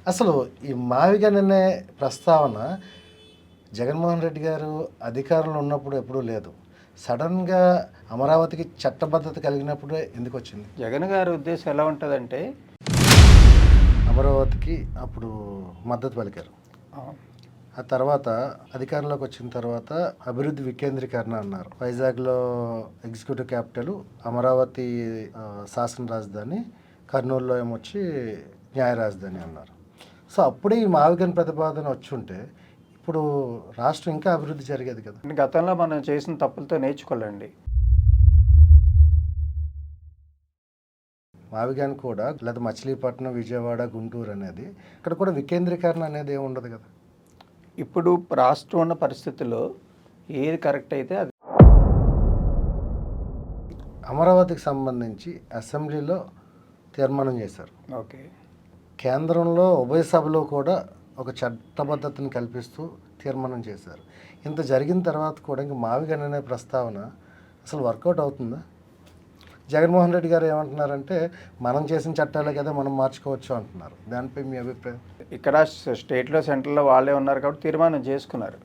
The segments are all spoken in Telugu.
అసలు ఈ మావిగన్ అనే ప్రస్తావన జగన్మోహన్ రెడ్డి గారు అధికారంలో ఉన్నప్పుడు ఎప్పుడూ లేదు. సడన్‌గా అమరావతికి చట్టబద్ధత కలిగినప్పుడే ఎందుకొచ్చింది? జగన్ గారి ఉద్దేశం ఎలా ఉంటుందంటే అమరావతికి అప్పుడు మద్దతు పలికారు. ఆ, ఆ తర్వాత అధికారంలోకి వచ్చిన తర్వాత అభివృద్ధి వికేంద్రీకరణ అన్నారు. వైజాగ్‌లో ఎగ్జిక్యూటివ్ క్యాపిటల్, అమరావతి శాసన రాజధాని, కర్నూలులో ఏమొచ్చి న్యాయ రాజధాని అన్నారు. సో, అప్పుడే ఈ మావిగన్ ప్రతిపాదన వచ్చుంటే ఇప్పుడు రాష్ట్రం ఇంకా అభివృద్ధి జరిగేది కదా! గతంలో మనం చేసిన తప్పులతో నేర్చుకోవాలండి. మావిగాన్ కూడా లేదా మచిలీపట్నం, విజయవాడ, గుంటూరు అనేది ఇక్కడ కూడా వికేంద్రీకరణ అనేది ఏమి ఉండదు కదా! ఇప్పుడు రాష్ట్రం ఉన్న పరిస్థితుల్లో ఏది కరెక్ట్ అయితే అది. అమరావతికి సంబంధించి అసెంబ్లీలో తీర్మానం చేశారు. ఓకే. కేంద్రంలో ఉభయ సభలో కూడా ఒక చట్టబద్ధతను కల్పిస్తూ తీర్మానం చేశారు. ఇంత జరిగిన తర్వాత కూడా ఇంక మావిగన్ అనే ప్రస్తావన అసలు వర్కౌట్ అవుతుందా? జగన్మోహన్ రెడ్డి గారు ఏమంటున్నారంటే మనం చేసిన చట్టాలే కదా మనం మార్చుకోవచ్చు అంటున్నారు. దానిపై మీ అభిప్రాయం? ఇక్కడ స్టేట్లో సెంట్రల్లో వాళ్ళే ఉన్నారు కాబట్టి తీర్మానం చేసుకున్నారు.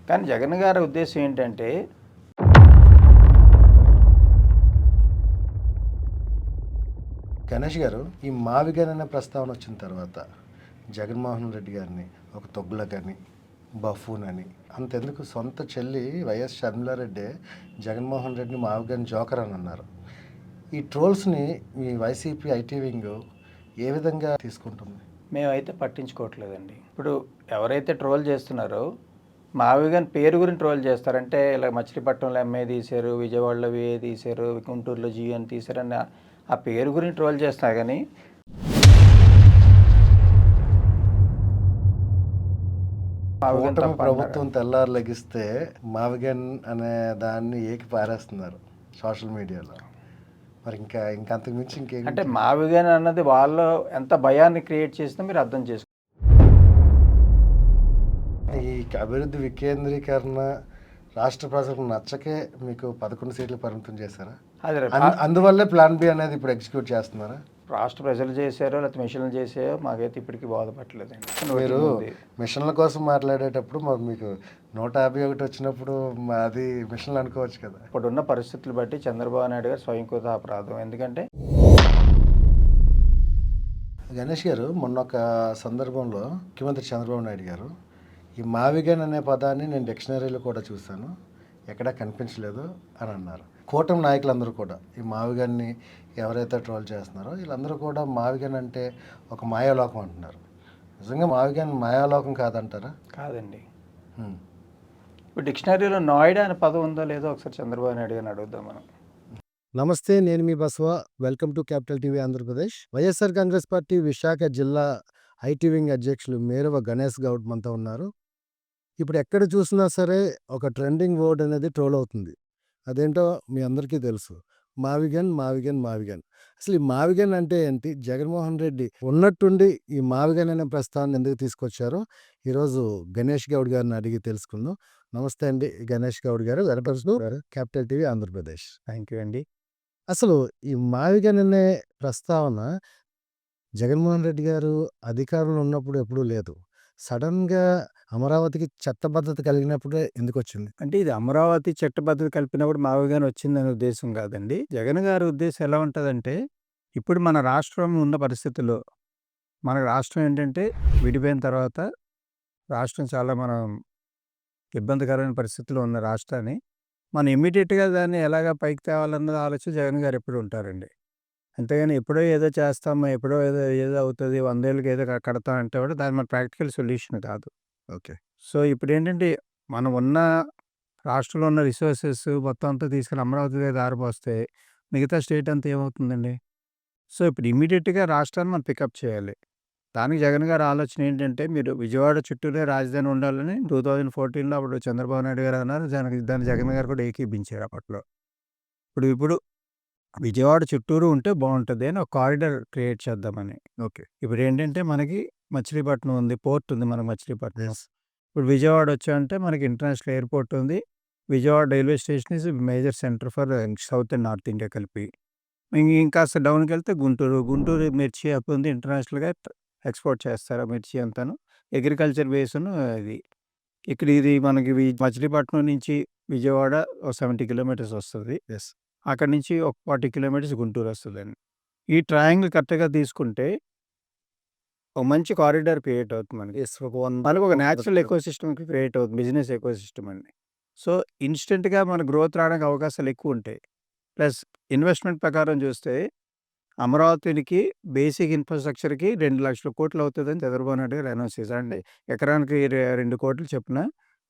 కానీ జగన్ గారి ఉద్దేశం ఏంటంటే గణేష్ గారు, ఈ మావిగన్ అనే ప్రస్తావన వచ్చిన తర్వాత జగన్మోహన్ రెడ్డి గారిని ఒక తొగ్గులకని, బఫూన్ అని, అంతెందుకు సొంత చెల్లి వైఎస్ షర్మిలారెడ్డి జగన్మోహన్ రెడ్డిని మావిగన్ జోకర్ అని అన్నారు. ఈ ట్రోల్స్ని మీ వైసీపీ ఐటీ వింగ్ ఏ విధంగా తీసుకుంటుంది? మేమైతే పట్టించుకోవట్లేదండి. ఇప్పుడు ఎవరైతే ట్రోల్ చేస్తున్నారో మావిగన్ పేరు గురించి ట్రోల్ చేస్తారంటే ఇలా మచిలీపట్నంలో ఎంఏ తీశారు, విజయవాడలో విఏ తీశారు, గుంటూరులో జిఎన్ తీశారు అని ఆ పేరు గురించి ట్రోల్ చేస్తున్నారు. కానీ మావిగన్ కూటమి తప్ప ప్రభుత్వం తెల్లారు లెగిస్తే మావిగన్ అనే దాన్ని ఏకి పారేస్తున్నారు సోషల్ మీడియాలో. మరి ఇంకా అంతకు మించి ఇంకేం? అంటే మావిగన్ అన్నది వాళ్ళు ఎంత భయాన్ని క్రియేట్ చేసినా మీరు అర్థం చేసుకో. ఈ అభివృద్ధి వికేంద్రీకరణ రాష్ట్ర ప్రజలకు నచ్చకే మీకు 11 సీట్లు పరిమితం చేశారా? అది అందువల్లే ప్లాన్ బి అనేది ఇప్పుడు ఎగ్జిక్యూట్ చేస్తున్నారా? రాష్ట్ర ప్రజలు చేశారో లేకపోతే మిషన్లు చేసాయో మాకైతే ఇప్పటికీ బోధపట్టలేదండి. మీరు మిషన్ల కోసం మాట్లాడేటప్పుడు మరి మీకు 151 వచ్చినప్పుడు అది మిషన్లు అనుకోవచ్చు కదా. ఇప్పుడున్న పరిస్థితులు బట్టి చంద్రబాబు నాయుడు గారు స్వయంకృత అపరాధం. ఎందుకంటే గణేష్ గారు, మొన్న ఒక సందర్భంలో ముఖ్యమంత్రి చంద్రబాబు నాయుడు గారు ఈ మావిగన్ అనే పదాన్ని నేను డిక్షనరీలో కూడా చూశాను, ఎక్కడా కనిపించలేదు అని అన్నారు. కూటమి నాయకులందరూ కూడా ఈ మావిగన్ని ఎవరైతే ట్రోల్ చేస్తున్నారో వీళ్ళందరూ కూడా మావిగన్ అంటే ఒక మాయాలోకం అంటున్నారు. నిజంగా మావిగన్ మాయాలోకం కాదంటారా? కాదండి. ఇప్పుడు డిక్షనరీలో నోయిడా అనే పదం ఉందో లేదో ఒకసారి చంద్రబాబు నాయుడు గారిని అడుగుదాం మనం. నమస్తే, నేను మీ Basava. Welcome to capital TV Andhra Pradesh. YSR Congress party Visakha జిల్లా ఐటీ వింగ్ అధ్యక్షులు మేరవ గణేష్ గౌడ్ మనతో ఉన్నారు. ఇప్పుడు ఎక్కడ చూసినా సరే ఒక ట్రెండింగ్ వర్డ్ అనేది ట్రోల్ అవుతుంది. అదేంటో మీ అందరికీ తెలుసు, మావిగన్ మావిగన్ మావిగన్. అసలు ఈ మావిగన్ అంటే ఏంటి? జగన్మోహన్ రెడ్డి ఉన్నట్టుండి ఈ మావిగన్ అనే ప్రస్తావన ఎందుకు తీసుకొచ్చారో ఈరోజు గణేష్ గౌడ్ గారిని అడిగి తెలుసుకుందాం. నమస్తే అండి గణేష్ గౌడ్ గారు, welcome capital TV Andhra Pradesh. Thank you అండి. అసలు ఈ మావిగన్ అనే ప్రస్తావన జగన్మోహన్ రెడ్డి గారు అధికారంలో ఉన్నప్పుడు ఎప్పుడూ లేదు. సడన్‌గా అమరావతికి చట్టబద్ధత కలిగినప్పుడే ఎందుకొచ్చింది? అంటే ఇది అమరావతి చట్టబద్ధత కలిపినప్పుడు మావిగన్ వచ్చిందనే ఉద్దేశం కాదండి. జగన్ గారి ఉద్దేశం ఎలా ఉంటుందంటే ఇప్పుడు మన రాష్ట్రం ఉన్న పరిస్థితుల్లో మన రాష్ట్రం ఏంటంటే విడిపోయిన తర్వాత రాష్ట్రం చాలా మనం ఇబ్బందికరమైన పరిస్థితుల్లో ఉన్న రాష్ట్రాన్ని మనం ఇమ్మీడియట్గా దాన్ని ఎలాగ పైకి తేవాలన్నది ఆలోచన జగన్ గారు ఎప్పుడు ఉంటారండి. అంతేగాని ఎప్పుడో ఏదో చేస్తాము, ఎప్పుడో ఏదో ఏదో అవుతుంది, 100 ఏళ్ళకి ఏదో కడతాం అంటే కూడా దాని మన ప్రాక్టికల్ సొల్యూషన్ కాదు. ఓకే. సో ఇప్పుడు ఏంటంటే మనం ఉన్న రాష్ట్రంలో ఉన్న రిసోర్సెస్ మొత్తం అంతా తీసుకెళ్ళి అమరావతి దగ్గర దారిపోస్తే మిగతా స్టేట్ అంతా ఏమవుతుందండి? సో ఇప్పుడు ఇమ్మీడియట్గా రాష్ట్రాన్ని మనం పికప్ చేయాలి. దానికి జగన్ గారి ఆలోచన ఏంటంటే మీరు విజయవాడ చుట్టూరే రాజధాని ఉండాలని 2014లో అప్పుడు చంద్రబాబు నాయుడు గారు అన్నారు. దాన్ని జగన్ గారు కూడా ఏకీభించారు అప్పట్లో. ఇప్పుడు విజయవాడ చుట్టూరు ఉంటే బాగుంటుంది అని ఒక కారిడార్ క్రియేట్ చేద్దామని. ఓకే. ఇప్పుడు ఏంటంటే మనకి మచిలీపట్నం ఉంది, పోర్ట్ ఉంది మనకు మచిలీపట్నం. ఇప్పుడు విజయవాడ వచ్చామంటే మనకి ఇంటర్నేషనల్ ఎయిర్పోర్ట్ ఉంది. Vijayawada railway station is major centre for south and north India కలిపి. ఇంకాస్త డౌన్కి వెళ్తే గుంటూరు మిర్చి హబ్ ఉంది ఇంటర్నేషనల్గా. ఎక్స్‌పోర్ట్ చేస్తారు ఆ మిర్చి అంతాను. అగ్రికల్చర్ బేస్‌ను ఇది. ఇక్కడ ఇది మనకి మచిలీపట్నం నుంచి విజయవాడ ఓ 70 కిలోమీటర్స్ వస్తది. యెస్. అక్కడి నుంచి ఒక 40 కిలోమీటర్స్ గుంటూరు వస్తదండి. ఈ ట్రయాంగిల్ కరెక్ట్‌గా తీసుకుంటే ఒక మంచి కారిడార్ క్రియేట్ అవుతుంది మనకి. యెస్. ఒక 100 మనకు ఒక నేచురల్ కిలోమీటర్స్. ఎకోసిస్టమ్ క్రియేట్ అవుతుంది. బిజినెస్ ఎకోసిస్టమ్ అండి. సో, ఇన్‌స్టంట్‌గా మన గ్రోత్ రావడానికి అవకాశాలు ఎక్కువుంటాయి. ప్లస్ ఇన్వెస్ట్‌మెంట్ ప్రకారం చూస్తే అమరావతికి బేసిక్ ఇన్‌ఫ్రాస్ట్రక్చర్‌కి 2,00,000 అవుతదని చంద్రబాబు నాయుడు గారు అనౌన్స్ చేశారు. అంటే ఎకరానికి 2,00,00,000 చొప్పున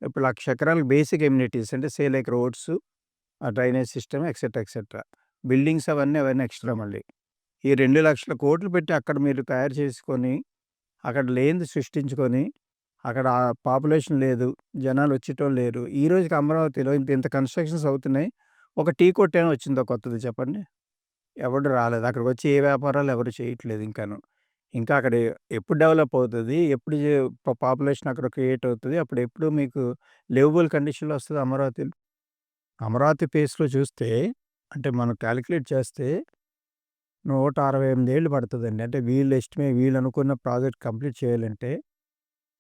ఇప్పుడు 1,00,000 ఎకరాలకు బేసిక్ ఎమ్యూనిటీస్ అంటే like roads, drainage system etcetera, etcetera. Buildings అవన్నీ ఎక్స్‌ట్రా మళ్ళీ. ఈ 2,00,000 పెట్టి అక్కడ మీరు తయారు చేసుకొని, అక్కడ లేనిది సృష్టించుకొని, అక్కడ పాపులేషన్ లేదు, జనాలు వచ్చేటోళ్ళు లేరు. ఈ రోజుకి అమరావతిలో ఇంత కన్‌స్ట్రక్షన్స్ అవుతున్నాయి. ఒక టీ కొట్టైనా వచ్చిందా కొత్తది చెప్పండి? ఎవడు రాలేదు. అక్కడికొచ్చి ఏ వ్యాపారాలు ఎవరు చేయట్లేదు ఇంకాను. ఇంకా అక్కడ ఎప్పుడు డెవలప్ అవుతది? ఎప్పుడు పాపులేషన్ అక్కడ క్రియేట్ అవుతది? అప్పుడు ఎప్పుడు మీకు లివబుల్ కండిషన్‌లో వస్తది అమరావతిలో? అమరావతి ఫేస్‌లో చూస్తే అంటే మనం కాలిక్యులేట్ చేస్తే 168 ఏళ్ళు పడతదండి. అంటే వీళ్ళు అనుకున్న ప్రాజెక్ట్ కంప్లీట్ చేయాలంటే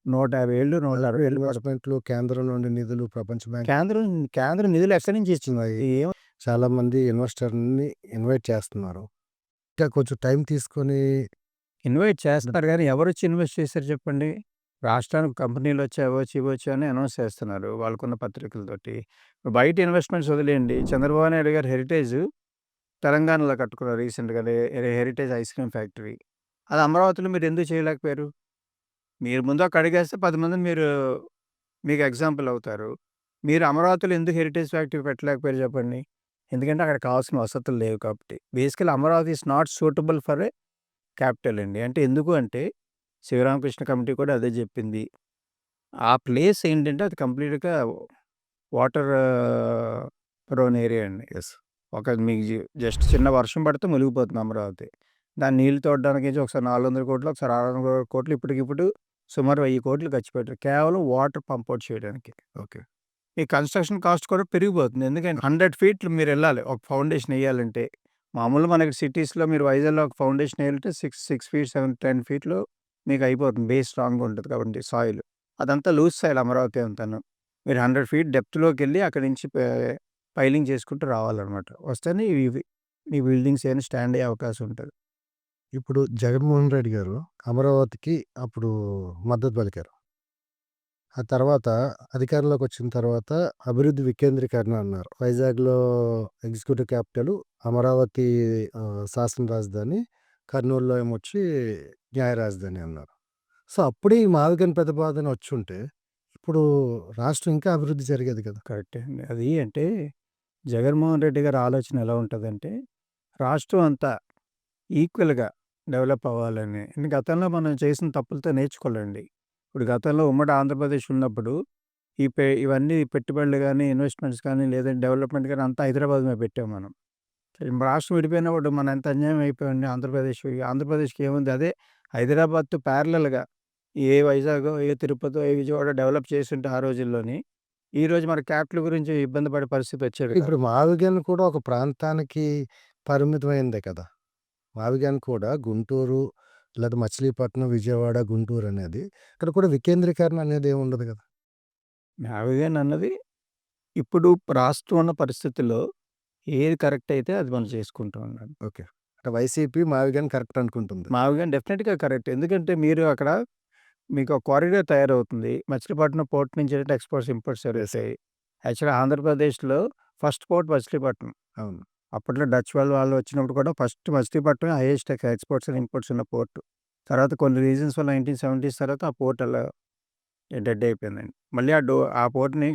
150 ఏళ్ళు, 160 ఏళ్ళు పడతది. ఇన్వెస్ట్‌మెంట్‌లు, కేంద్రం నుండి నిధులు, ప్రపంచ బ్యాంక్ కేంద్రం నిధులు ఎక్కడి నుంచి ఇస్తుంది? ఏం చాలామంది ఇన్వెస్టర్‌ని ఇన్వైట్ చేస్తున్నారు. ఇంకా కొంచెం టైం తీసుకొని ఇన్వైట్ చేస్తున్నారు గానీ, ఎవరొచ్చి ఇన్వెస్ట్ చేశారు చెప్పండి? రాష్ట్రానికి కంపెనీలొచ్చి అవొచ్చి, ఇవొచ్చి అని అనౌన్స్ చేస్తున్నారు వాళ్ళకున్న పత్రికలతోటి. బయట ఇన్వెస్ట్‌మెంట్స్ వదిలేయండి. చంద్రబాబు నాయుడు గారు హెరిటేజ్ తెలంగాణలో కట్టుకున్నారు రీసెంట్‌గా హెరిటేజ్ ఐస్ క్రీమ్ ఫ్యాక్టరీ. అది అమరావతిలో మీరెందుకు చేయలేకపోయారు? మీరు ముందు అక్కడ అడుగేస్తే 10 మందిని మీకు ఎగ్జాంపుల్ అవుతారు. మీరు అమరావతిలో ఎందుకు హెరిటేజ్ ఫ్యాక్టరీ పెట్టలేకపోయారు చెప్పండి? ఎందుకంటే అక్కడ కావాల్సిన వసతులు లేవు కాబట్టి. Basically Amaravati is not suitable for a capital అండి. అంటే ఎందుకు అంటే శివరామకృష్ణ కమిటీ కూడా అదే చెప్పింది. ఆ ప్లేస్ ఏంటంటే అది కంప్లీట్‌గా వాటర్ ప్రోన్ ఏరియా అండి. యెస్. మీకు జస్ట్ చిన్న వర్షం పడితే మునిగిపోతుంది అమరావతి. దాన్ని నీళ్లు తోడడానికి ఒకసారి 400,00,00,000 ఒకసారి 600,00,00,000 ఇప్పటికిప్పుడు సుమారు 1000,00,00,000 ఖర్చు పెట్టారు. కేవలం వాటర్ పంప్ ఔట్ చేయడానికి. ఓకే. ఈ కన్‌స్ట్రక్షన్ కాస్ట్ కూడా పెరిగిపోతుంది. ఎందుకంటే 100 ఫీట్లు మీరెళ్ళాలి ఒక ఫౌండేషన్ ఎయ్యాలంటే. మామూలుగా మనకి సిటీస్‌లో మీరు వైజాగ్‌లో ఒక ఫౌండేషన్ ఎయాలంటే 6 ఫీట్, 10 ఫీట్‌లో మీకు అయిపోతుంది. బేస్ స్ట్రాంగ్‌గా ఉంటది కాబట్టి సాయిల్. అదంతా లూజ్ సాయిల్ అమరావతి అంతాను. మీరు 100 ఫీట్ డెప్త్‌లోకెళ్ళి అక్కడి నుంచి పైలింగ్ చేసుకుంటూ రావాలనమాట. వస్తేనే ఈ బిల్డింగ్స్ ఏమైనా స్టాండ్ అయ్యే అవకాశం ఉంటది. ఇప్పుడు జగన్మోహన్ రెడ్డి గారు అమరావతికి అప్పుడు మద్దతు పలికారు. ఆ తర్వాత అధికారంలోకొచ్చిన తర్వాత అభివృద్ధి వికేంద్రీకరణ అన్నారు. వైజాగ్‌లో ఎగ్జిక్యూటివ్ క్యాపిటలు, అమరావతి శాసన రాజధాని, కర్నూలులో ఏమొచ్చి న్యాయ రాజధాని అన్నారు. సో, అప్పుడే ఈ మావిగన్ ప్రతిపాదన వచ్చుంటే, ఇప్పుడు రాష్ట్రం ఇంకా అభివృద్ధి జరిగేది కదా! కరెక్టే అండి. అది అంటే జగన్మోహన్ రెడ్డి గారి ఆలోచన ఎలా ఉంటదంటే, రాష్ట్రం అంతా ఈక్వల్‌గా డెవలప్ అవ్వాలని. గతంలో మనం చేసిన తప్పులతో నేర్చుకోవాలండి. ఇప్పుడు గతంలో ఉమ్మడి ఆంధ్రప్రదేశ్ ఉన్నప్పుడు ఇవన్నీ పెట్టుబడులు గానీ, ఇన్వెస్ట్‌మెంట్స్ కానీ, లేదంటే డెవలప్‌మెంట్ గానీ అంతా హైదరాబాద్ మీద పెట్టాం మనం. రాష్ట్రం విడిపోయినప్పుడు మనం ఎంత అన్యాయం అయిపోయామండి ఆంధ్రప్రదేశ్‌కి. ఆంధ్రప్రదేశ్‌కి ఏముంది అదే హైదరాబాద్‌తో ప్యారలల్‌గా ఏ వైజాగో, ఏ తిరుపతో, ఏ విజయవాడ డెవలప్ చేసుంటే ఆ రోజుల్లోని, ఈరోజు మన క్యాపిటల్ గురించి ఇబ్బంది పడే పరిస్థితి వచ్చేది కాదు. ఇప్పుడు మావిగన్ కూడా ఒక ప్రాంతానికి పరిమితమైందే కదా! మావిగన్ కూడా గుంటూరు, లేదా మచిలీపట్నం, విజయవాడ, గుంటూరు అనేది ఇక్కడ కూడా వికేంద్రీకరణ అనేది ఏమి ఉండదు కదా! నావిగన్ అన్నది ఇప్పుడు రాష్ట్రం ఉన్న పరిస్థితుల్లో ఏది కరెక్ట్ అయితే అది మనం చేసుకుంటూ ఉండాలి. ఓకే. అంటే వైసీపీ మావిగన్ కరెక్ట్ అనుకుంటుంది. మావిగన్ డెఫినిట్‌గా కరెక్ట్. ఎందుకంటే మీరు అక్కడ మీకు ఒక కారిడార్ తయారవుతుంది. మచిలీపట్నం పోర్ట్ నుంచి ఏంటంటే ఎక్స్‌పోర్ట్స్, ఇంపోర్ట్స్ జరుగుతాయి. యాక్చువల్‌గా ఆంధ్రప్రదేశ్‌లో ఫస్ట్ పోర్ట్ మచిలీపట్నం. అవును. అప్పట్లో డచ్ వాళ్ళు వచ్చినప్పుడు కూడా ఫస్ట్ మచిలీపట్నమే హైయెస్ట్ ఎక్స్‌పోర్ట్స్ అండ్ ఇంపోర్ట్స్ ఉన్న పోర్ట్. తర్వాత కొన్ని రీజన్స్ వల్ల 1970s తర్వాత ఆ పోర్ట్ అలా డెడ్ అయిపోయిందండి. మళ్ళీ ఆ పోర్ట్‌ని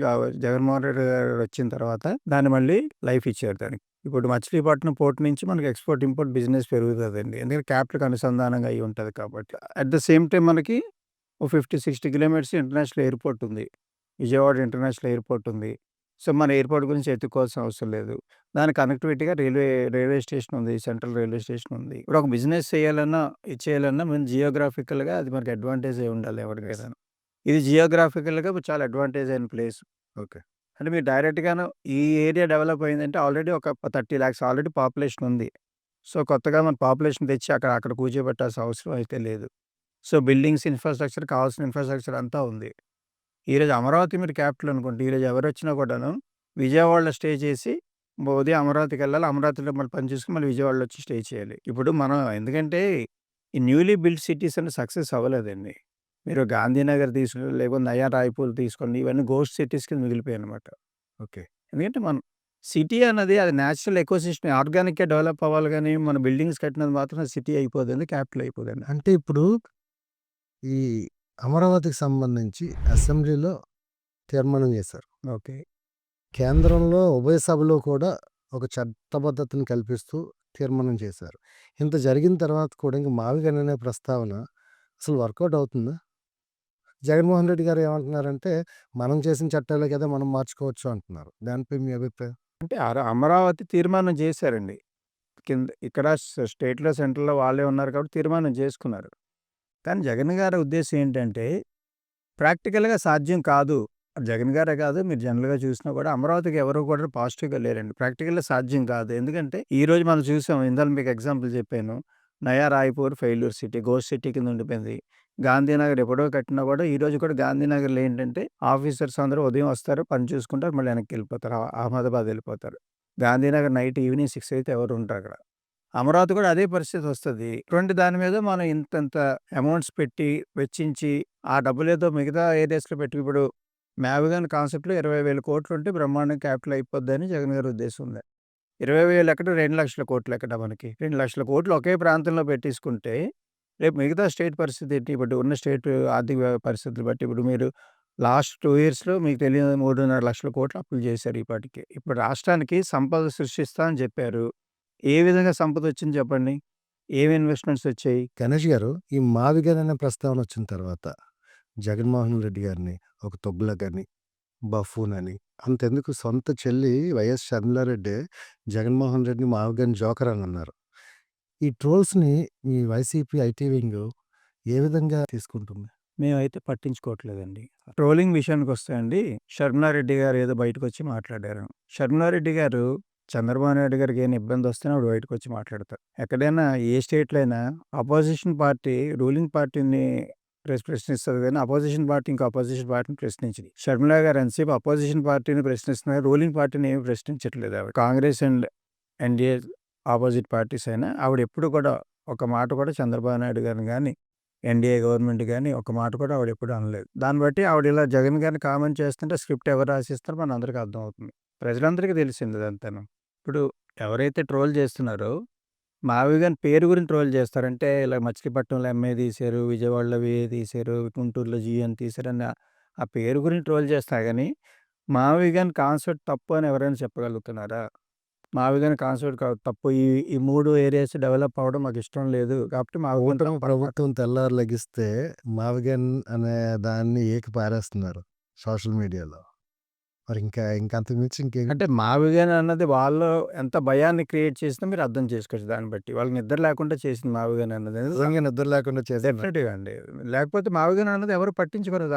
జగన్మోహన్ రెడ్డి గారు వచ్చిన తర్వాత దాన్ని మళ్ళీ లైఫ్ ఇచ్చారు దానికి. ఇప్పుడు మచిలీపట్నం పోర్ట్ నుంచి మనకి ఎక్స్‌పోర్ట్, ఇంపోర్ట్ బిజినెస్ పెరుగుతదండి. ఎందుకంటే క్యాపిటల్‌కి అనుసంధానంగా అయ్యి ఉంటది కాబట్టి. అట్ ద సేమ్ టైమ్ మనకి ఓ 50, 60 కిలోమీటర్స్ ఇంటర్నేషనల్ ఎయిర్‌పోర్ట్ ఉంది. విజయవాడ ఇంటర్నేషనల్ ఎయిర్‌పోర్ట్ ఉంది. సో, మన ఎయిర్‌పోర్ట్ గురించి ఎత్తుక్కోవాల్సిన అవసరం లేదు. దానికి కనెక్టివిటీగా రైల్వే స్టేషన్ ఉంది. సెంట్రల్ రైల్వే స్టేషన్ ఉంది. ఇప్పుడు ఒక బిజినెస్ చేయాలన్నా, ఇది చేయాలన్నా మనం జియోగ్రాఫికల్‌గా అది మనకి అడ్వాంటేజే ఉండాలి ఎవరికైనా. ఇది జియోగ్రాఫికల్‌గా చాలా అడ్వాంటేజ్ అయిన ప్లేస్. ఓకే. అంటే మీరు డైరెక్ట్‌గాను ఈ ఏరియా డెవలప్ అయిందంటే ఆల్రెడీ ఒక 30,00,000 ఆల్రెడీ పాపులేషన్ ఉంది. సో, కొత్తగా మన పాపులేషన్ తెచ్చి అక్కడ కూర్చోబెట్టాల్సిన అవసరం అయితే లేదు. సో, బిల్డింగ్స్ ఇన్‌ఫ్రాస్ట్రక్చర్ కావాల్సిన ఇన్‌ఫ్రాస్ట్రక్చర్ అంతా ఉంది. ఈరోజు అమరావతి మీరు క్యాపిటల్ అనుకోండి. ఈరోజు ఎవరొచ్చినా కూడాను విజయవాడలో స్టే చేసి ఉదయం అమరావతికెళ్ళాలి. అమరావతిలో మళ్ళీ పని చేసుకొని మళ్ళీ విజయవాడలో వచ్చి స్టే చేయాలి. ఇప్పుడు మనం ఎందుకంటే ఈ న్యూలీ బిల్ట్ సిటీస్ అన్ని సక్సెస్ అవ్వలేదండి. మీరు గాంధీనగర్ తీసుకోండి, లేకపోతే నయా రాయ్‌పూర్ తీసుకోండి. ఇవన్నీ గోస్ట్ సిటీస్ కింద మిగిలిపోయాయన్నమాట. ఓకే. ఎందుకంటే మనం సిటీ అన్నది అది నేచురల్ ఎకోసిస్టమ్ ఆర్గానిక్‌గా డెవలప్ అవ్వాలి గానీ, మన బిల్డింగ్స్ కట్టినందుకు మాత్రం సిటీ అయిపోదండి. క్యాపిటల్ అయిపోదండి. అంటే ఇప్పుడు ఈ అమరావతికి సంబంధించి అసెంబ్లీలో తీర్మానం చేశారు. ఓకే. కేంద్రంలో ఉభయ సభలో కూడా ఒక చట్టబద్ధతను కల్పిస్తూ తీర్మానం చేశారు. ఇంత జరిగిన తర్వాత కూడా ఇంక మావిగన్ అనే ప్రస్తావన అసలు వర్కౌట్ అవుతుందా? జగన్మోహన్ రెడ్డి గారు ఏమంటున్నారంటే, మనం చేసిన చట్టాలే కదా! మనం మార్చుకోవచ్చు అంటున్నారు. దానిపై మీ అభిప్రాయం? అంటే అమరావతి తీర్మానం చేశారండి. కింద ఇక్కడ స్టేట్‌లో, సెంట్రల్‌లో వాళ్ళే ఉన్నారు కాబట్టి తీర్మానం చేసుకున్నారు. కానీ జగన్ గారి ఉద్దేశ్యం ఏంటంటే, ప్రాక్టికల్‌గా సాధ్యం కాదు. జగన్ గారే కాదు, మీరు జనరల్‌గా చూసినా కూడా అమరావతికి ఎవరు కూడా పాజిటివ్‌గా లేరండి. ప్రాక్టికల్‌గా సాధ్యం కాదు. ఎందుకంటే, ఈరోజు మనం చూసాం. ఇందాక మీకు ఎగ్జాంపుల్ చెప్పాను. నయా Raipur failure city, ghost city కింద ఉండిపోయింది. గాంధీనగర్ ఎప్పుడో కట్టినా కూడా ఈరోజు కూడా గాంధీనగర్‌లో ఏంటంటే, ఆఫీసర్స్ అందరూ ఉదయం వస్తారు, పని చూసుకుంటారు, మళ్ళీ వెనక్కెళ్ళిపోతారు. అహ్మదాబాద్ వెళ్ళిపోతారు. గాంధీనగర్ నైట్ ఈవినింగ్ 6 అయితే ఎవరు ఉండరక్కడ. అమరావతి కూడా అదే పరిస్థితి వస్తది. ఇటువంటి దాని మీద మనం ఇంతంత అమౌంట్స్ పెట్టి, వెచ్చించి, ఆ డబ్బులేదో మిగతా ఏరియాస్‌లో పెట్టి ఇప్పుడు మ్యావిగాన్ కాన్సెప్ట్‌లో 20,000 కోట్లుంటే బ్రహ్మాండంగా క్యాపిటల్ అయిపోద్దని జగన్ గారి ఉద్దేశం ఉంది. 20,000 ఎక్కడ 2,00,000 కోట్లు ఎక్కడ మనకి. 2,00,000 కోట్లు ఒకే ప్రాంతంలో పెట్టేసుకుంటే, రేపు మిగతా స్టేట్ పరిస్థితి ఏంటి? ఇప్పుడు ఉన్న స్టేట్ ఆర్థిక పరిస్థితులు బట్టి ఇప్పుడు మీరు లాస్ట్ 2 ఇయర్స్‌లో మీకు తెలియని 3,500,000 కోట్లు అప్పులు చేశారు ఈ పాటికి. ఇప్పుడు రాష్ట్రానికి సంపద సృష్టిస్తా అని చెప్పారు. ఏ విధంగా సంపదొచ్చింది చెప్పండి? ఏమి ఇన్వెస్ట్‌మెంట్స్ వచ్చాయి? గణేష్ గారు, ఈ మావిగన్ అనే ప్రస్తావన వచ్చిన తర్వాత జగన్మోహన్ రెడ్డి గారిని ఒక తొగ్లకని, బఫూన్ అని అంతెందుకు సొంత చెల్లి వైఎస్ షర్మిలారెడ్డే జగన్మోహన్ రెడ్డిని మావిగన్ జోకర్ అని అన్నారు. ఈ ట్రోల్స్‌ని మీ వైసీపీ ఐటీ వింగ్ ఏ విధంగా తీసుకుంటుంది? మేమైతే పట్టించుకోవట్లేదండి. ట్రోలింగ్ విషయానికొస్తే అండి, షర్మిలారెడ్డి గారు ఏదో బయటకొచ్చి మాట్లాడారు. షర్మిలారెడ్డి గారు చంద్రబాబు నాయుడు గారికి ఏమైనా ఇబ్బందొస్తేనే ఆవిడ బయటకొచ్చి మాట్లాడతారు. ఎక్కడైనా ఏ స్టేట్‌లో అయినా అపోజిషన్ పార్టీ రూలింగ్ పార్టీని ప్రశ్నిస్తది గానీ, అపోజిషన్ పార్టీ ఇంకో అపోజిషన్ పార్టీని ప్రశ్నించదు. షర్మిల గారు ఎంతసేపు అపోజిషన్ పార్టీని ప్రశ్నిస్తున్నారు, రూలింగ్ పార్టీని ఏమి ప్రశ్నించట్లేదు ఆవిడ. Congress and NDA opposite parties అయినా ఆవిడ ఎప్పుడు కూడా ఒక మాట కూడా చంద్రబాబు నాయుడు గారిని గానీ, ఎన్‌డీఏ గవర్నమెంట్ గానీ ఒక్క మాట కూడా ఆవిడెప్పుడు అనలేదు. దాన్ని బట్టి ఆవిడ ఇలా జగన్ గారిని కామెంట్ చేస్తుంటే స్క్రిప్ట్ ఎవరు రాసిస్తారో మనందరికీ అర్థమవుతుంది. ప్రజలందరికీ తెలిసింది ఇదంతాను. ఇప్పుడు ఎవరైతే ట్రోల్ చేస్తున్నారో, మావిగన్ పేరు గురించి ట్రోల్ చేస్తారంటే ఇలా మచిలీపట్నంలో ఎంఏ తీశారు, విజయవాడలో వీఏ తీశారు, గుంటూరులో జీఎన్ తీశారని ఆ పేరు గురించి ట్రోల్ చేస్తారు గానీ, మావిగన్ కాన్సెప్ట్ తప్పు అని ఎవరైనా చెప్పగలుగుతున్నారా? మావిగన్ కాన్సెప్ట్ తప్పు. ఈ ఈ 3 ఏరియాస్ డెవలప్ అవ్వడం మాకిష్టం లేదు. కాబట్టి మావిగన్ కూటమి తప్పంటారు. ప్రభుత్వం తెల్లారి లెగిస్తే మావిగన్ అనే దాన్ని ఏకి పారేస్తున్నారు సోషల్ మీడియాలో. మరి ఇంకా అంతకు మించి ఇంకేం అంటే మావిగన్ అన్నది వాళ్ళు ఎంత భయాన్ని క్రియేట్ చేసిందో మీరు అర్థం చేసుకోవచ్చు దాన్ని బట్టి. వాళ్ళకి నిద్ర లేకుండా చేసింది మావిగన్ అన్నది. నిజంగా నిద్ర లేకుండా చేస్తున్నారు. డెఫినెట్‌గా అండి. లేకపోతే మావిగన్ అన్నది ఎవరు పట్టించుకోరు.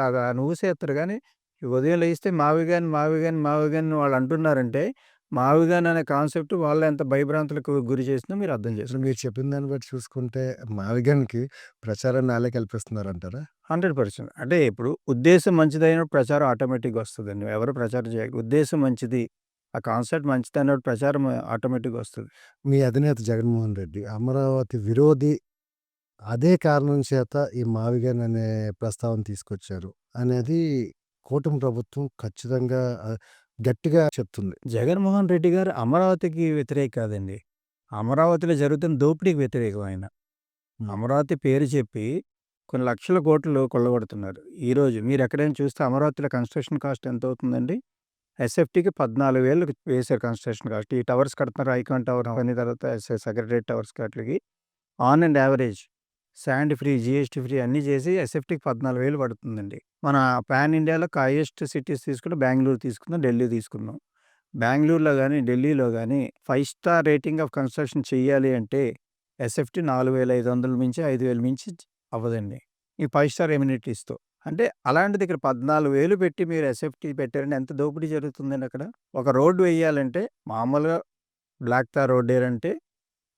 ఊసేస్తారు గానీ, ఉదయం లేస్తే మావిగన్, మావిగన్, మావిగన్ వాళ్ళు అంటున్నారంటే, మావిగన్ అనే కాన్సెప్ట్ వాళ్ళని ఎంత భయభ్రాంతులకు గురి చేసిందో మీరు అర్థం అసలు చేసుకోవచ్చు. మీరు చెప్పిన దాన్ని బట్టి చూసుకుంటే మావిగన్‌కి ప్రచారాన్ని ఆళ్ళే కల్పిస్తున్నారంటారా? 100%. అంటే ఇప్పుడు ఉద్దేశ్యం మంచిదైనప్పుడు ప్రచారం ఆటోమేటిక్‌గా వస్తదండి. ఎవరు ప్రచారం ఉద్దేశ్యం మంచిది, ఆ కాన్సెప్ట్ మంచిదన్నప్పుడు ప్రచారం ఆటోమేటిక్‌గా వస్తది. మీ అధినేత జగన్మోహన్ రెడ్డి అమరావతి విరోధి అదే కారణం చేత ఈ మావిగన్ అనే ప్రస్తావన తీసుకొచ్చారు అనేది కూటమి ప్రభుత్వం ఖచ్చితంగా గట్టిగా చెప్తుంది. జగన్మోహన్ రెడ్డి గారు అమరావతికి వ్యతిరేకి కాదండి. అమరావతిలో జరుగుతున్న దోపిడీకి వ్యతిరేకం ఆయన. అమరావతి పేరు చెప్పి కొన్ని లక్షల కోట్లు కొల్లగొడుతున్నారు. ఈరోజు మీరెక్కడైనా చూస్తే అమరావతిలో కన్‌స్ట్రక్షన్ కాస్ట్ ఎంతవుతుందండి? ఎస్ఎఫ్‌టీకి 14,000 వేశారు కన్‌స్ట్రక్షన్ కాస్ట్. ఈ టవర్స్ కడుతున్నారు. ఐకాన్ టవర్ అవన్నీ తర్వాత సెక్రటరేట్ టవర్స్ ఆటిలకి on and average sand free, GST free అన్నీ చేసి ఎస్ఎఫ్‌టీకి 14,000 పడుతుందండి. మన పాన్ ఇండియాలో హైయెస్ట్ సిటీస్ తీసుకుంటే బెంగుళూరు తీసుకుందాం, ఢిల్లీ తీసుకుందాం. బెంగుళూరులో గానీ, ఢిల్లీలో గానీ 5 స్టార్ రేటింగ్ ఆఫ్ కన్‌స్ట్రక్షన్ చెయ్యాలి అంటే ఎస్ఎఫ్‌టీ 4,500 మించి 5,000 మించి అవ్వదండి. ఈ 5 స్టార్ ఎమ్యూనిటీస్‌తో. అంటే అలాంటిది ఇక్కడ 14,000 పెట్టి మీరు ఎస్ఎఫ్‌టీ పెట్టారంటే ఎంత దోపిడీ జరుగుతుందండి అక్కడ? ఒక రోడ్డు వెయ్యాలంటే మామూలుగా బ్లాక్ తార్ రోడ్ ఏరంటే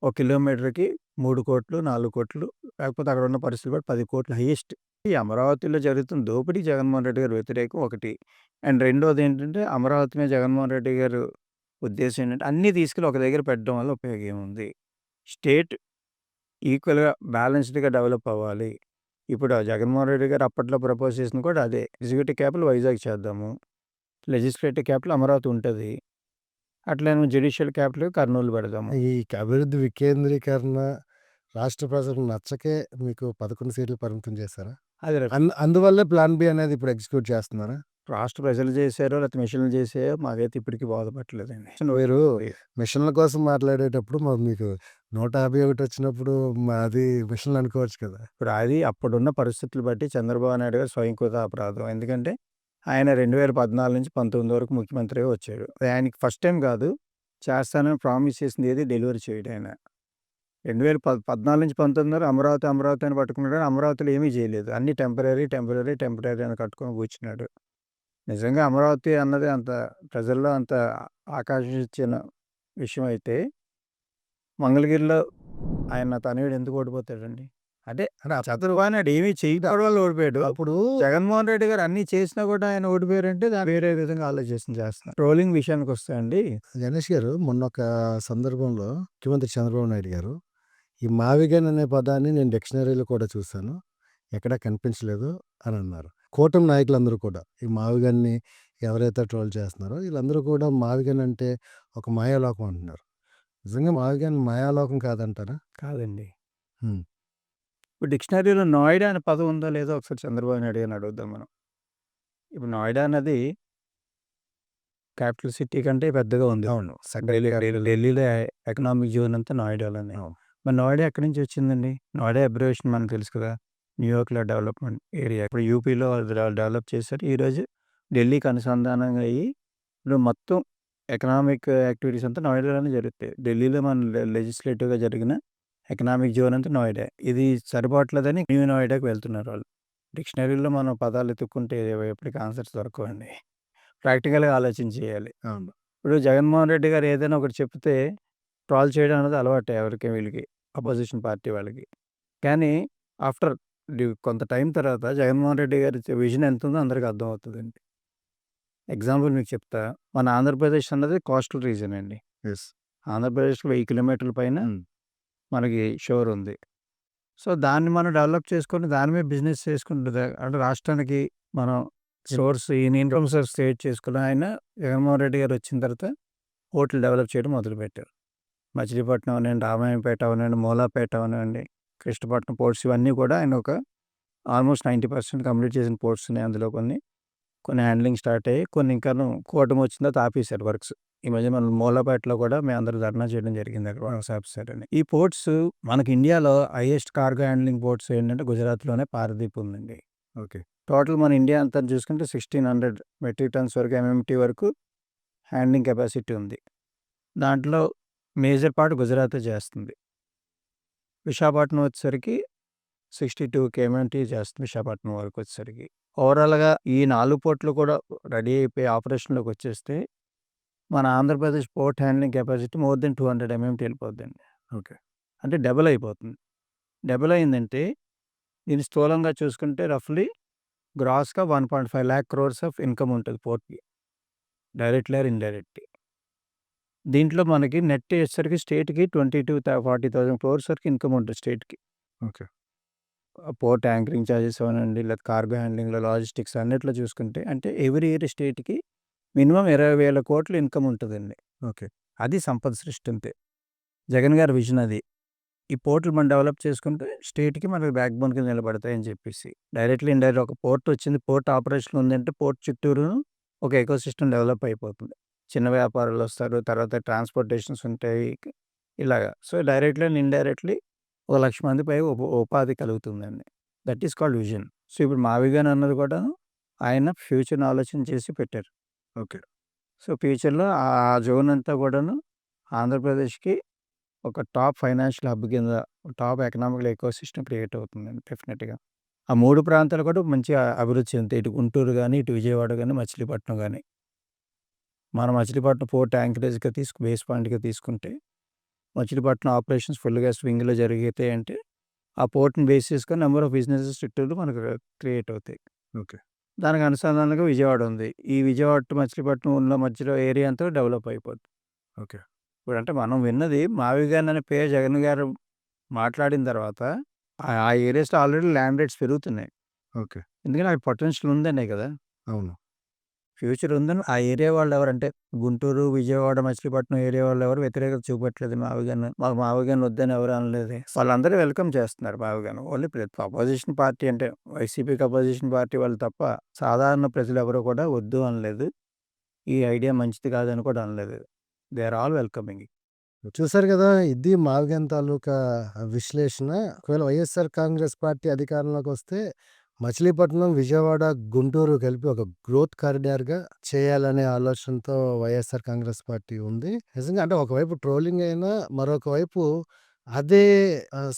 ఒక కిలోమీటర్‌కి 3,00,00,000, 4,00,00,000 లేకపోతే అక్కడ ఉన్న పరిస్థితులు బట్టి 10,00,00,000 హైయెస్ట్. ఈ అమరావతిలో జరుగుతున్న దోపిడీ జగన్మోహన్ రెడ్డి గారి వ్యతిరేకం ఒకటి. అండ్ రెండోదేంటంటే అమరావతి మీద జగన్మోహన్ రెడ్డి గారు ఉద్దేశం ఏంటంటే అన్నీ తీసుకెళ్ళి ఒక దగ్గర పెట్టడం వల్ల ఉపయోగం ఏముంది? స్టేట్ ఈక్వల్‌గా బ్యాలెన్స్డ్‌గా డెవలప్ అవ్వాలి. ఇప్పుడు ఆ జగన్మోహన్ రెడ్డి గారు అప్పట్లో ప్రపోజ్ చేసింది కూడా అదే. ఎగ్జిక్యూటివ్ క్యాపిటల్ వైజాగ్ చేద్దాము. లెజిస్లేటివ్ క్యాపిటల్ అమరావతి ఉంటది. అట్లనే జ్యుడిషియల్ క్యాపిటల్ కర్నూలు పెడదాము. ఈ అభివృద్ధి వికేంద్రీకరణ రాష్ట్ర ప్రజలకు నచ్చకే మీకు 11 సీట్లు పరిమితం చేశారా? అది అందువల్లే ప్లాన్ బి అనేది ఇప్పుడు ఎగ్జిక్యూట్ చేస్తున్నారా? రాష్ట్ర ప్రజలు చేశారో లేకపోతే మిషన్‌లు చేసాయో మాకైతే ఇప్పటికి బోధపట్టలేదండి. మీరు మిషన్ల కోసం మాట్లాడేటప్పుడు మీకు 151 వచ్చినప్పుడు అది మిషన్లు అనుకోవచ్చు కదా! ఇప్పుడు అది అప్పుడున్న పరిస్థితులు బట్టి చంద్రబాబు నాయుడు గారు స్వయంకృత అపరాధం. ఎందుకంటే ఆయన 2014 నుంచి 19 వరకు ముఖ్యమంత్రిగా వచ్చాడు. ఆయనకి ఫస్ట్ టైమ్ కాదు. చేస్తానని ప్రామిస్ చేసింది ఏది డెలివరీ చేయడు ఆయన. 14 నుంచి 19 వరకు అమరావతి, అమరావతి అని పట్టుకున్నాడు. కానీ అమరావతిలో ఏమీ చేయలేదు. అన్నీ టెంపరరీ, టెంపరరీ, టెంపరరీ అని కట్టుకొని కూర్చున్నాడు. నిజంగా అమరావతి అన్నది అంత ప్రజల్లో అంత ఆకాంక్షించిన విషయం అయితే మంగళగిరిలో ఆయన తనయుడు ఎందుకు ఓడిపోతాడండి? అంటే చంద్రబాబు నాయుడు ఏమీ చేయకపోవడం వల్ల ఓడిపోయాడు. అప్పుడు జగన్మోహన్ రెడ్డి గారు అన్నీ చేసినా కూడా ఆయన ఓడిపోయారంటే దాన్ని వేరే విధంగా ఆలోచన చేస్తున్నారు. ట్రోలింగ్ విషయానికి వస్తే అండి గణేష్ గారు మొన్న ఒక సందర్భంలో ముఖ్యమంత్రి చంద్రబాబు నాయుడు గారు ఈ మావిగన్ అనే పదాన్ని నేను డిక్షనరీలో కూడా చూశాను. ఎక్కడా కనిపించలేదు అని అన్నారు. కూటమి నాయకులందరూ కూడా ఈ మావిగన్ని ఎవరైతే ట్రోల్ చేస్తున్నారో వీళ్ళందరూ కూడా మావిగన్ అంటే ఒక మాయాలోకం అంటున్నారు. నిజంగా మావిగన్ మాయాలోకం కాదంటారా? కాదండి. హ్మ్. ఇప్పుడు డిక్షనరీలో నోయిడా అనే పదం ఉందా లేదో ఒకసారి చంద్రబాబు నాయుడు గారిని అడుగుదాం మనం. ఇప్పుడు నోయిడా అన్నది క్యాపిటల్ సిటీ కంటే పెద్దగా ఉంది. అవును. ఢిల్లీలో ఎకనామిక్ జోన్ అంతా నోయిడాలోనే. అవును. మరి నోయిడా ఎక్కడి నుంచి వచ్చిందండి? నోయిడా అబ్రివేషన్ మనకు తెలుసు కదా! న్యూయార్క్‌లో డెవలప్మెంట్ ఏరియా. ఇప్పుడు యూపీలో డెవలప్ చేశారు. ఈరోజు ఢిల్లీకి అనుసంధానంగా అయ్యి ఇప్పుడు మొత్తం ఎకనామిక్ యాక్టివిటీస్ అంతా నోయిడాలోనే జరుగుతాయి. ఢిల్లీలో మన లెజిస్లేటివ్‌గా జరిగిన ఎకనామిక్ జోన్ అంతా నోయిడా. ఇది సరిపోవట్లేదని న్యూ నోయిడాకి వెళ్తున్నారు వాళ్ళు. డిక్షనరీలో మనం పదాలు ఎతుక్కుంటే ఎప్పటికి ఆన్సర్స్ దొరకవండి. ప్రాక్టికల్‌గా ఆలోచన చేయాలి. అవును. ఇప్పుడు జగన్మోహన్ రెడ్డి గారు ఏదైనా ఒకటి చెప్తే ట్రోల్ చేయడం అనేది అలవాటే ఎవరికి వీళ్ళకి అపోజిషన్ పార్టీ వాళ్ళకి. కానీ ఆఫ్టర్ కొంత టైం తర్వాత జగన్మోహన్ రెడ్డి గారి విజన్ ఎంత ఉందో అందరికి అర్థమవుతుందండి. ఎగ్జాంపుల్ మీకు చెప్తా. మన ఆంధ్రప్రదేశ్ అన్నది కోస్టల్ రీజియన్ అండి. యెస్. ఆంధ్రప్రదేశ్‌కి 1000 కిలోమీటర్ల పైన మనకి షోర్ ఉంది. సో, దాన్ని మనం డెవలప్ చేసుకొని దాని మీద బిజినెస్ చేసుకుంటే అంటే రాష్ట్రానికి మనం సోర్స్ ఇన్కమ్ సోర్స్ క్రియేట్ చేసుకుని ఆయన జగన్మోహన్ రెడ్డి గారు వచ్చిన తర్వాత పోర్టులు డెవలప్ చేయడం మొదలుపెట్టారు. మచిలీపట్నం అవనండి, రామాయంపేట అవనండి, మూలాపేట అవనండి, కృష్ణపట్నం పోర్ట్స్ ఇవన్నీ కూడా ఆయన ఒక ఆల్మోస్ట్ 90% కంప్లీట్ చేసిన పోర్ట్స్ ఉన్నాయి. అందులో కొన్ని హ్యాండ్లింగ్ స్టార్ట్ అయ్యాయి. కొన్ని ఇంకాను కూటమి వచ్చిన తర్వాత ఆపేశారు వర్క్స్. ఈ మధ్య మన మూలాపేటలో కూడా మేమందరూ ధర్నా చేయడం జరిగింది అక్కడ వర్క్స్ ఆపేశారని. ఈ పోర్ట్స్ మనకి ఇండియాలో హైయెస్ట్ కార్గో హ్యాండ్లింగ్ పోర్ట్స్ ఏంటంటే గుజరాత్‌లోనే పారదీప్ ఉందండి. ఓకే. టోటల్ మన ఇండియా అంతా చూసుకుంటే 1600 మెట్రిక్ టన్స్ వరకు ఎంఎంటీ వరకు హ్యాండ్లింగ్ కెపాసిటీ ఉంది. దాంట్లో మేజర్ పార్ట్ గుజరాతే చేస్తుంది. విశాఖపట్నం వచ్చేసరికి 62 ఎంఎంటీ చేస్తుంది విశాఖపట్నం వరకు వచ్చేసరికి. ఓవరాల్‌గా ఈ 4 పోర్టులు కూడా రెడీ అయిపోయి ఆపరేషన్‌లోకి వచ్చేస్తే మన Andhra Pradesh port handling capacity more than 200 MMT వెళ్ళిపోద్దండి. ఓకే. అంటే డబుల్ అయిపోతుంది. డబుల్ అయిందంటే దీన్ని స్థూలంగా చూసుకుంటే రఫ్‌లీ గ్రాస్‌గా 1.5 లాక్ క్రోర్స్ ఆఫ్ ఇన్కమ్ ఉంటది పోర్ట్‌కి. Directly or indirectly. దీంట్లో మనకి నెట్ వచ్చేసరికి స్టేట్‌కి 40,000 క్రోర్స్ వరకు ఇన్కమ్ ఉంటుంది స్టేట్‌కి. ఓకే. పోర్ట్ యాంకరింగ్ చార్జెస్ అవనండి, లేదా కార్గో హ్యాండ్లింగ్‌లో లాజిస్టిక్స్ అన్నిట్లో చూసుకుంటే అంటే ఎవ్రీ ఇయర్ స్టేట్‌కి మినిమమ్ 20,000 కోట్ల ఇన్కమ్ ఉంటదండి. ఓకే. అది సంపద సృష్టి అంతే. జగన్ గారి విజన్ అది. ఈ పోర్టులు మనం డెవలప్ చేసుకుంటే స్టేట్‌కి మనకి బ్యాక్ బోన్ కింద నిలబడతాయని చెప్పేసి. డైరెక్ట్‌లీ, ఇండైరెక్ట్ ఒక పోర్ట్ వచ్చింది, పోర్ట్ ఆపరేషన్ ఉందంటే పోర్ట్ చుట్టూరు ఒక ఎకోసిస్టమ్ డెవలప్ అయిపోతుంది. చిన్న వ్యాపారులు వస్తారు, తర్వాత ట్రాన్స్‌పోర్టేషన్స్ ఉంటాయి. ఇలాగా. సో, డైరెక్ట్‌లీ అండ్ ఇండైరెక్ట్‌లీ 1,00,000 మంది పైగా ఉపాధి కలుగుతుందండి. That is called vision. So, ఇప్పుడు మావిగన్ అన్నది కూడా ఆయన ఫ్యూచర్‌ని ఆలోచన చేసి పెట్టారు. ఓకే. సో, ఫ్యూచర్‌లో ఆ జోన్ అంతా కూడాను ఆంధ్రప్రదేశ్‌కి ఒక టాప్ ఫైనాన్షియల్ హబ్ కింద టాప్ ఎకనామికల్ ఎకోసిస్టమ్ క్రియేట్ అవుతుందండి డెఫినిట్‌గా. ఆ 3 ప్రాంతాలు కూడా మంచి అభివృద్ధి చెందుతాయి. ఇటు గుంటూరు గాని, ఇటు విజయవాడ గాని, మచిలీపట్నం గాని. మన మచిలీపట్నం పోర్ట్ యాంకరేజ్‌గా బేస్ పాయింట్‌గా తీసుకుంటే మచిలీపట్నం ఆపరేషన్స్ ఫుల్‌గా స్వింగ్‌లో జరిగితాయి అంటే, ఆ పోర్ట్‌ని బేస్ చేసుకొని నంబర్ ఆఫ్ బిజినెసెస్ చిత్తూరులో మనకు క్రియేట్ అవుతాయి. ఓకే. దానికి అనుసంధానంగా విజయవాడ ఉంది. ఈ విజయవాడ టు మచిలీపట్నం ఉన్న మధ్యలో ఏరియా అంతా డెవలప్ అయిపోద్ది. ఓకే. ఇప్పుడంటే మనం విన్నది మావిగాన్ అనే పేరు జగన్ గారు మాట్లాడిన తర్వాత ఆ ఏరియాస్‌లో ఆల్రెడీ ల్యాండ్ రేట్స్ పెరుగుతున్నాయి. ఓకే. ఎందుకంటే అక్కడ పొటెన్షియల్ ఉందనే కదా! అవును. ఫ్యూచర్ ఉందని ఆ ఏరియా వాళ్ళెవరంటే గుంటూరు, విజయవాడ, మచిలీపట్నం ఏరియా వాళ్ళెవరు వ్యతిరేకత చూపట్లేదు మావిగాను. మాకు మావిగాను వద్దని ఎవరు అనలేదు. వాళ్ళందరూ వెల్కమ్ చేస్తున్నారు మావిగాను. ఓన్లీ అపోజిషన్ పార్టీ అంటే వైసీపీకి అపోజిషన్ పార్టీ వాళ్ళు తప్ప సాధారణ ప్రజలెవరు కూడా వద్దు అనలేదు. ఈ ఐడియా మంచిది కాదని కూడా అనలేదు. They are all welcoming. చూసారు గదా! ఇది మావిగన్ తాలూకా విశ్లేషణ. ఒకవేళ వైఎస్ఆర్ కాంగ్రెస్ పార్టీ అధికారంలోకొస్తే మచిలీపట్నం, విజయవాడ, గుంటూరు కలిపి ఒక గ్రోత్ కారిడార్‌గా చేయాలనే ఆలోచనతో వైఎస్ఆర్ కాంగ్రెస్ పార్టీ ఉంది. నిజంగా అంటే ఒకవైపు ట్రోలింగ్ అయినా మరొక వైపు అదే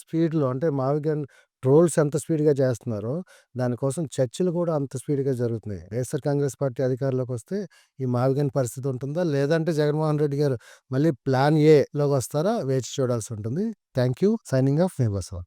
స్పీడ్‌లో అంటే మావిగన్ ట్రోల్స్ ఎంత స్పీడ్‌గా చేస్తున్నారో దానికోసం చర్చలు కూడా అంత స్పీడ్‌గా జరుగుతున్నాయి. వైఎస్ఆర్ కాంగ్రెస్ పార్టీ అధికారంలోకొస్తే ఈ మావిగన్ పరిస్థితి ఉంటుందా? లేదంటే జగన్మోహన్ రెడ్డి గారు మళ్ళీ ప్లాన్ ఏలోకొస్తారా? వేచి చూడాల్సి ఉంటుంది. Thank you. Signing off. Me Basava.